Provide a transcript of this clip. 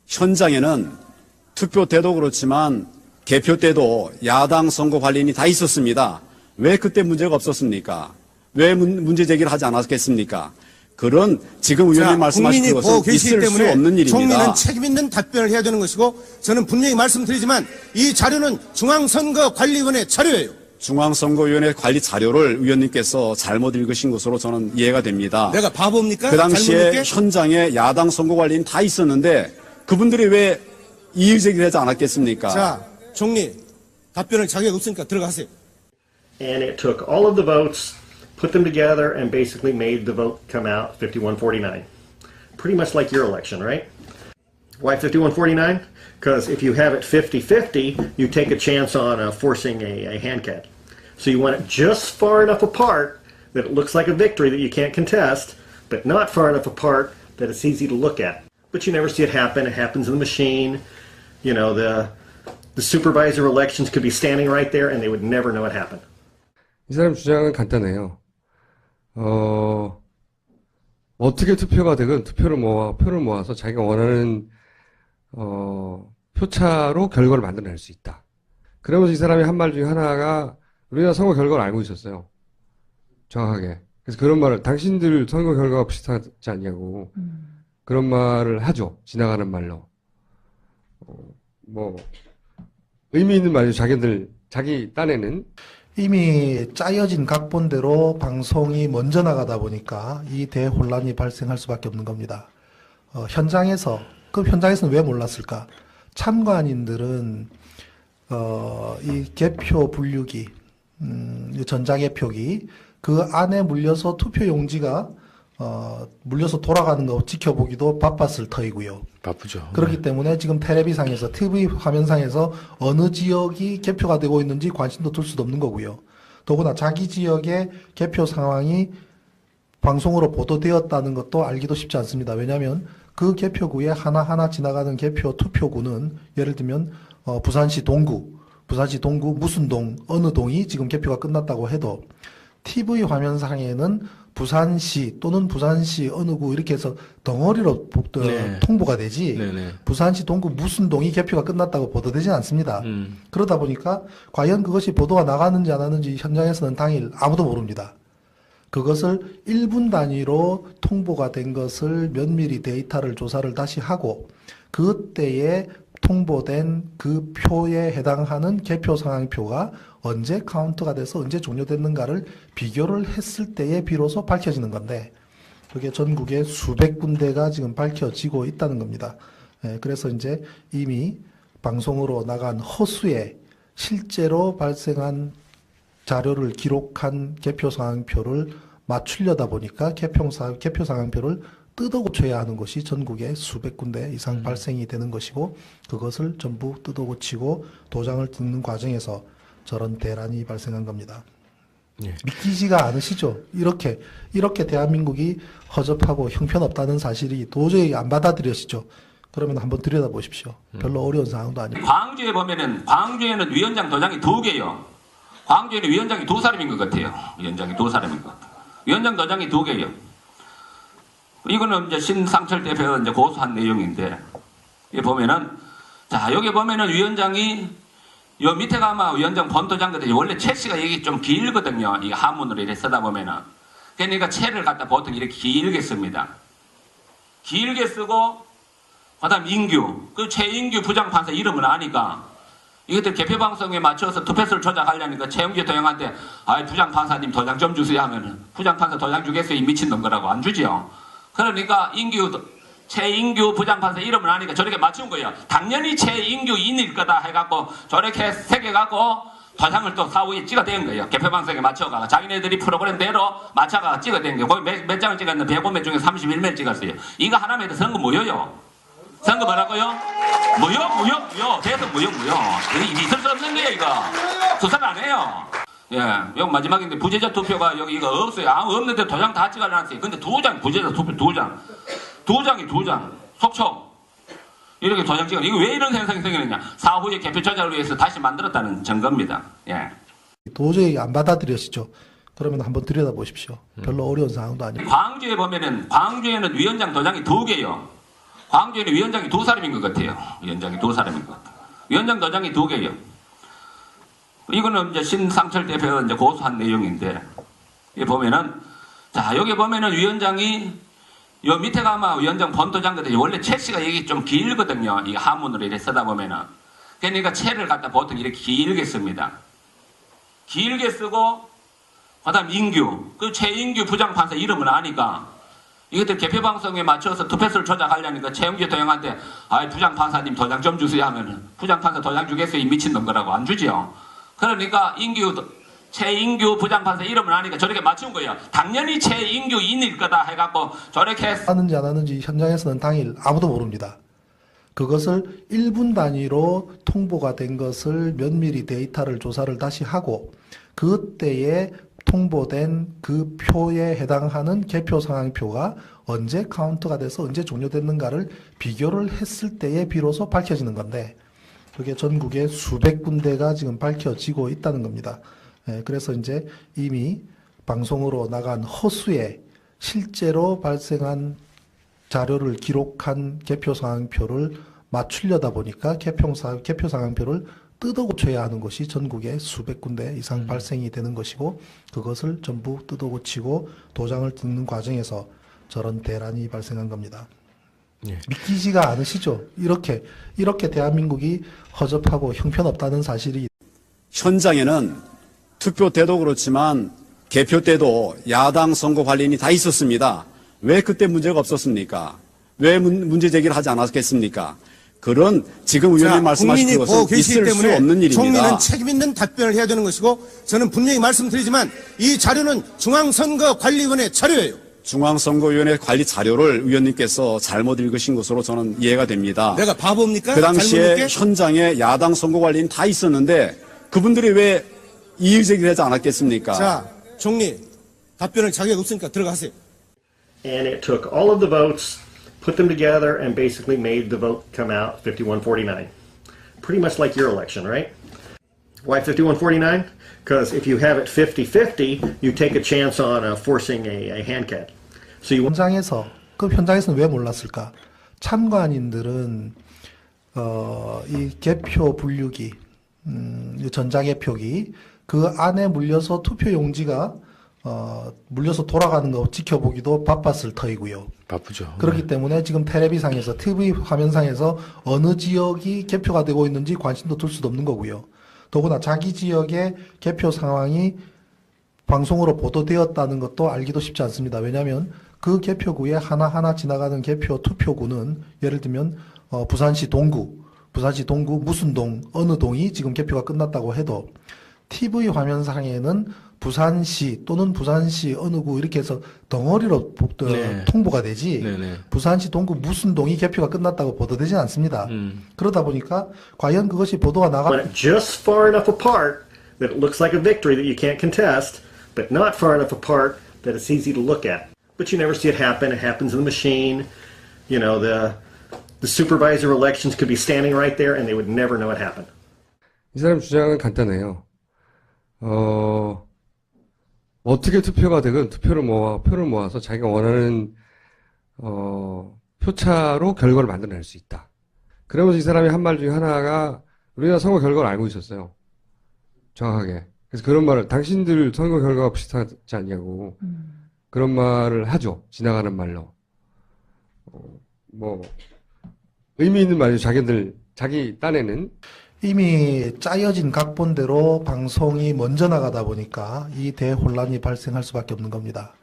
현장에는 투표 때도 그렇지만 개표 때도 야당 선거관리인이 다 있었습니다. 왜 그때 문제가 없었습니까? 왜 문제 제기를 하지 않았겠습니까? 그런 지금 의원님 말씀하신 것은 있을 수 없는 일입니다. 총리는 책임 있는 답변을 해야 되는 것이고, 저는 분명히 말씀드리지만 이 자료는 중앙선거관리위원회 자료예요. 중앙선거위원회 관리 자료를 의원님께서 잘못 읽으신 것으로 저는 이해가 됩니다. 내가 바보입니까? 그 당시에 현장에 야당 선거관리인 다 있었는데 그분들이 왜 이의 제기를 하지 않았겠습니까? 자, 총리 답변을 자격 없으니까 들어가세요. And it took all of the votes, put them together, and basically made the vote come out 51-49. Pretty much like your election, right? Why 51-49? Because if you have it 50-50, you take a chance on forcing a hand count. So you want it just far enough apart that it looks like a victory that you can't contest, but not far enough apart that it's easy to look at. But you never see it happen. It happens in the machine. You know, the supervisor elections could be standing right there and they would never know it happened. 이 사람 주장은 간단해요. 어떻게 투표가 되건 표를 모아서 자기가 원하는 표차로 결과를 만들어낼 수 있다. 그러면서 이 사람이 한 말 중에 하나가 우리나라 선거 결과를 알고 있었어요. 정확하게. 그래서 그런 말을 당신들 선거 결과가 비슷하지 않냐고 그런 말을 하죠. 지나가는 말로. 의미 있는 말이죠. 자기 딴에는. 이미 짜여진 각본대로 방송이 먼저 나가다 보니까 이 대혼란이 발생할 수밖에 없는 겁니다. 그럼 현장에서는 왜 몰랐을까? 참관인들은 이 개표 분류기, 전자개표기 그 안에 물려서 투표 용지가 물려서 돌아가는 거 지켜보기도 바빴을 터이고요. 바쁘죠. 그렇기 때문에 지금 텔레비상에서 TV 화면상에서 어느 지역이 개표가 되고 있는지 관심도 둘 수도 없는 거고요. 더구나 자기 지역의 개표 상황이 방송으로 보도되었다는 것도 알기도 쉽지 않습니다. 왜냐하면 그 개표구에 하나하나 지나가는 개표 투표구는 예를 들면 부산시 동구 무슨 동 어느 동이 지금 개표가 끝났다고 해도 TV 화면상에는 부산시 또는 부산시 어느 구 이렇게 해서 덩어리로 통보가 되지 부산시 동구 무슨 동이 개표가 끝났다고 보도되지는 않습니다. 그러다 보니까 과연 그것이 보도가 나가는지 안 하는지 현장에서는 당일 아무도 모릅니다. 그것을 1분 단위로 통보가 된 것을 면밀히 데이터를 조사를 다시 하고 그때에 통보된 그 표에 해당하는 개표 상황표가 언제 카운트가 돼서 언제 종료됐는가를 비교를 했을 때에 비로소 밝혀지는 건데 그게 전국에 수백 군데가 지금 밝혀지고 있다는 겁니다. 그래서 이제 이미 방송으로 나간 허수에 실제로 발생한 자료를 기록한 개표 상황표를 맞추려다 보니까 개표 상황표를 뜯어 고쳐야 하는 것이 전국에 수백 군데 이상 발생이 되는 것이고 그것을 전부 뜯어 고치고 도장을 찍는 과정에서 저런 대란이 발생한 겁니다. 예. 믿기지가 않으시죠? 이렇게 대한민국이 허접하고 형편없다는 사실이 도저히 안 받아들여지죠? 그러면 한번 들여다보십시오. 별로 어려운 상황도 아니고. 광주에 보면은 광주에는 위원장 도장이 2개요. 광주에는 위원장이 2사람인 것 같아요. 위원장이 2사람인 것 같아요. 위원장 도장이 2개요. 이거는 이제 신상철 대표가 이제 고소한 내용인데, 여기 보면은, 자, 여기 보면은 위원장이, 요 밑에 가면 위원장 본도장 같은 원래 채씨가 여기 좀 길거든요. 이 한문으로 이렇게 쓰다 보면은. 그러니까 채를 갖다 보통 이렇게 길게 씁니다. 길게 쓰고, 그 다음 인규. 그 최인규 부장판사 이름을 아니까, 이것들 개표방송에 맞춰서 투표수를 조작하려니까 최영규 도형한테 부장판사님 도장 좀 주세요 하면은 부장판사 도장 주겠어요? 이 미친놈 거라고 안 주지요. 그러니까 최인규 부장판사 이름을 아니까 저렇게 맞춘 거예요. 당연히 최인규인일 거다 해갖고 저렇게 새겨갖고 도장을 또 사후에 찍어댄 거예요. 개표방송에 맞춰가 자기네들이 프로그램대로 맞춰가 찍어댄 거예요. 거기 몇 장을 찍었는데 105매 중에 31매를 찍었어요. 이거 하나만 해도 선거 무효요. 선거 뭐라고요? 무효. 계속 무효. 이게 있을 수 없는 거예요, 이거. 수사를 안 해요. 예, 여기 마지막인데 부재자 투표가 여기 이거 없어요. 없는데 도장 다 찍어놨어요. 근데 2장, 부재자 투표 2장. 2장. 속초. 이렇게 도장 찍어. 이거 왜 이런 현상이 생기느냐. 사후에 개표 조작을 위해서 다시 만들었다는 증거입니다. 예. 도저히 안 받아들여지죠. 그러면 한번 들여다보십시오. 별로 어려운 상황도 아니고. 광주에 보면은, 광주에는 위원장 도장이 2개요. 광주에는 위원장이 두 사람인 것 같아요. 위원장이 두 사람인 것 같아요. 위원장 도장이 두 개예요. 이거는 이제 신상철 대표가 이제 고소한 내용인데, 여기 보면은, 자, 여기 보면은 위원장이, 요 밑에 가면 위원장 본도장 같은 원래 채씨가 여기 좀 길거든요. 이 하문으로 이렇게 쓰다 보면은. 그러니까 채를 갖다 보통 이렇게 길게 씁니다. 길게 쓰고, 그 다음 인규. 그 최인규 부장판사 이름을 아니까, 이것들 개표방송에 맞춰서 투표수를 조작하려니까 최영규 도형한테, 아이, 부장판사님 도장 좀 주세요 하면은, 부장판사 도장 주겠어요? 이 미친놈 거라고 안 주지요. 그러니까 최인규 부장판사 이름을 아니까 저렇게 맞춘 거예요. 당연히 최인규인일 거다 해갖고 저렇게 하는지 안 하는지 현장에서는 당일 아무도 모릅니다. 그것을 1분 단위로 통보가 된 것을 면밀히 데이터를 조사를 다시 하고 그때에 통보된 그 표에 해당하는 개표 상황표가 언제 카운트가 돼서 언제 종료됐는가를 비교를 했을 때에 비로소 밝혀지는 건데 그게 전국에 수백 군데가 지금 밝혀지고 있다는 겁니다. 그래서 이제 이미 방송으로 나간 허수에 실제로 발생한 자료를 기록한 개표 상황표를 맞추려다 보니까 개표 상황표를 뜯어 고쳐야 하는 것이 전국에 수백 군데 이상 발생이 되는 것이고 그것을 전부 뜯어 고치고 도장을 뜯는 과정에서 저런 대란이 발생한 겁니다. 예. 믿기지가 않으시죠? 이렇게 대한민국이 허접하고 형편없다는 사실이 현장에는 투표 때도 그렇지만 개표 때도 야당 선거 관리인이 다 있었습니다. 왜 그때 문제가 없었습니까? 왜 문제 제기를 하지 않았겠습니까? 그런 지금 의원님 말씀하신 국민이 보고 것은 계시기 있을 수 때문에 없는 일입니다. 총리는 책임 있는 답변을 해야 되는 것이고 저는 분명히 말씀드리지만 이 자료는 중앙선거관리위원회 자료예요. 중앙선거위원회 관리 자료를 의원님께서 잘못 읽으신 것으로 저는 이해가 됩니다. 내가 바보입니까? 그 당시에 잘못 읽게? 현장에 야당 선거관리인 다 있었는데 그분들이 왜 이의 제기를 하지 않았겠습니까? 자, 총리 답변을 자격 없으니까 들어가세요. And it took all of the votes, put them together, and basically made the vote come out 51-49. Pretty much like your election, right? Why 51-49? Because if you have it 50-50, you take a chance on forcing a hand count. So you 현장에서는 왜 몰랐을까? 참관인들은 이 개표 분류기, 이 전자개표기 그 안에 물려서 투표 용지가 물려서 돌아가는 거 지켜보기도 바빴을 터이고요. 바쁘죠. 그렇기 때문에 지금 텔레비상에서 TV 화면상에서 어느 지역이 개표가 되고 있는지 관심도 둘 수도 없는 거고요. 더구나 자기 지역의 개표 상황이 방송으로 보도되었다는 것도 알기도 쉽지 않습니다. 왜냐하면 그 개표구에 하나하나 지나가는 개표 투표구는 예를 들면 부산시 동구 무슨 동 어느 동이 지금 개표가 끝났다고 해도 TV 화면상에는 부산시 또는 부산시 어느 구 이렇게 해서 덩어리로 통보가 되지 부산시 동구 무슨 동이 개표가 끝났다고 보도되지 않습니다. 그러다 보니까 과연 그것이 보도가 want it just far enough apart that it looks like a victory that you can't contest, but not far enough apart that it's easy to look at. But you never see it happen. It happens in the machine. You know, the supervisor elections could be standing right there and they would never know it happened. 이 사람 주장은 간단해요. 어떻게 투표가 되건 표를 모아서 자기가 원하는 표차로 결과를 만들어낼 수 있다. 그러면서 이 사람이 한 말 중에 하나가 우리가 선거 결과를 알고 있었어요. 정확하게. 그래서 그런 말을 당신들 선거 결과가 비슷하지 않냐고 그런 말을 하죠. 지나가는 말로. 의미 있는 말이죠. 자기 딴에는. 이미 짜여진 각본대로 방송이 먼저 나가다 보니까 이 대혼란이 발생할 수밖에 없는 겁니다.